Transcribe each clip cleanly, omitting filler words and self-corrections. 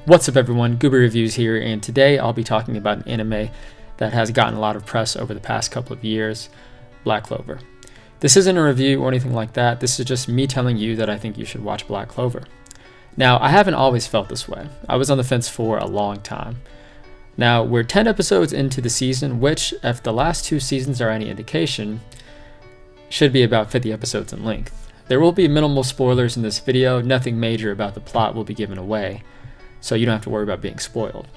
What's up everyone, Goober Reviews here, and today I'll be talking about an anime that has gotten a lot of press over the past couple of years, Black Clover. This isn't a review or anything like that, this is just me telling you that I think you should watch Black Clover. Now, I haven't always felt this way. I was on the fence for a long time. Now, we're 10 episodes into the season, which, if the last 2 seasons are any indication, should be about 50 episodes in length. There will be minimal spoilers in this video, nothing major about the plot will be given away, so you don't have to worry about being spoiled.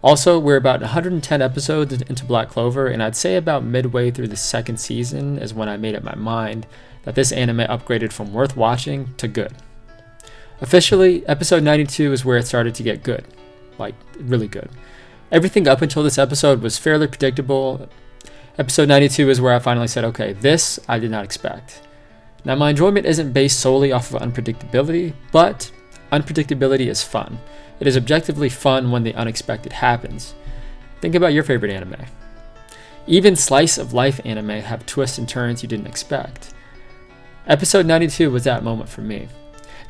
Also, we're about 110 episodes into Black Clover, and I'd say about midway through the 2nd season is when I made up my mind that this anime upgraded from worth watching to good. Officially, episode 92 is where it started to get good, like really good. Everything up until this episode was fairly predictable. Episode 92 is where I finally said, okay, this I did not expect. Now, my enjoyment isn't based solely off of unpredictability, but unpredictability is fun. It is objectively fun when the unexpected happens. Think about your favorite anime. Even slice of life anime have twists and turns you didn't expect. Episode 92 was that moment for me.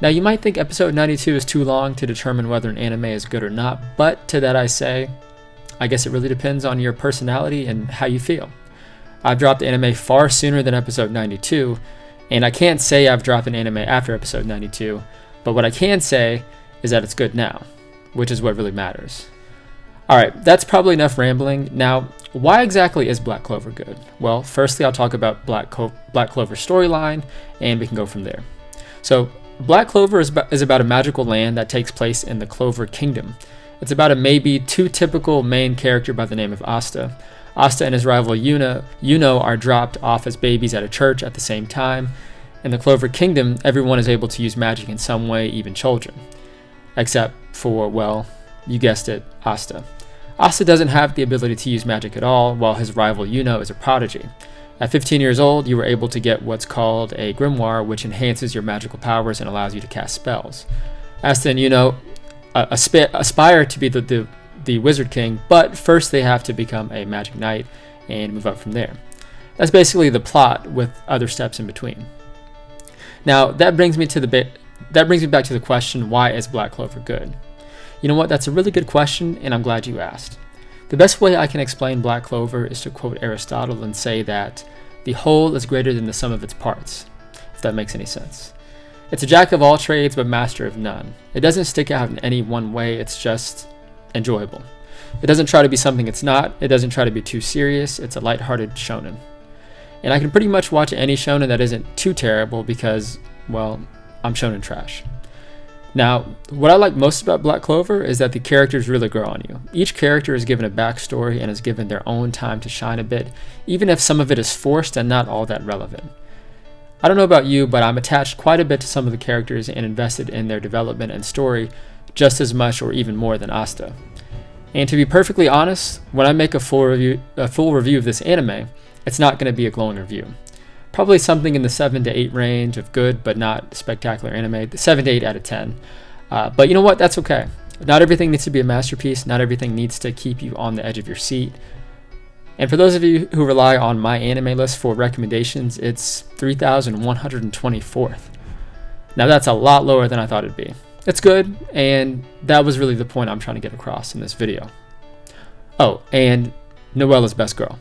Now, you might think episode 92 is too long to determine whether an anime is good or not, but to that I say, I guess it really depends on your personality and how you feel. I've dropped anime far sooner than episode 92, and I can't say I've dropped an anime after episode 92, but what I can say is that it's good now, which is what really matters. Alright, that's probably enough rambling. Now, why exactly is Black Clover good? Well, firstly, I'll talk about Black Clover's storyline, and we can go from there. So, Black Clover is about a magical land that takes place in the Clover Kingdom. It's about a maybe too typical main character by the name of Asta. Asta and his rival Yuno are dropped off as babies at a church at the same time. In the Clover Kingdom, everyone is able to use magic in some way, even children. Except for, well, you guessed it, Asta. Asta doesn't have the ability to use magic at all, while his rival Yuno is a prodigy. At 15 years old, you were able to get what's called a grimoire, which enhances your magical powers and allows you to cast spells. Asta and Yuno aspire to be the Wizard King, but first they have to become a Magic Knight and move up from there. That's basically the plot, with other steps in between. Now, that brings me back to the question, why is Black Clover good? You know what, that's a really good question, and I'm glad you asked. The best way I can explain Black Clover is to quote Aristotle and say that the whole is greater than the sum of its parts, if that makes any sense. It's a jack of all trades, but master of none. It doesn't stick out in any one way, it's just enjoyable. It doesn't try to be something it's not, it doesn't try to be too serious, it's a lighthearted shonen. And I can pretty much watch any shonen that isn't too terrible because, well, I'm shonen trash. Now, what I like most about Black Clover is that the characters really grow on you. Each character is given a backstory and is given their own time to shine a bit, even if some of it is forced and not all that relevant. I don't know about you, but I'm attached quite a bit to some of the characters and invested in their development and story just as much or even more than Asta. And to be perfectly honest, when I make a full review of this anime, it's not going to be a glowing review. Probably something in the 7 to 8 range of good but not spectacular anime, 7 to 8 out of 10. But you know what, that's okay. Not everything needs to be a masterpiece, not everything needs to keep you on the edge of your seat. And for those of you who rely on my anime list for recommendations, it's 3,124th. Now that's a lot lower than I thought it'd be. It's good, and that was really the point I'm trying to get across in this video. Oh, and Noella's best girl.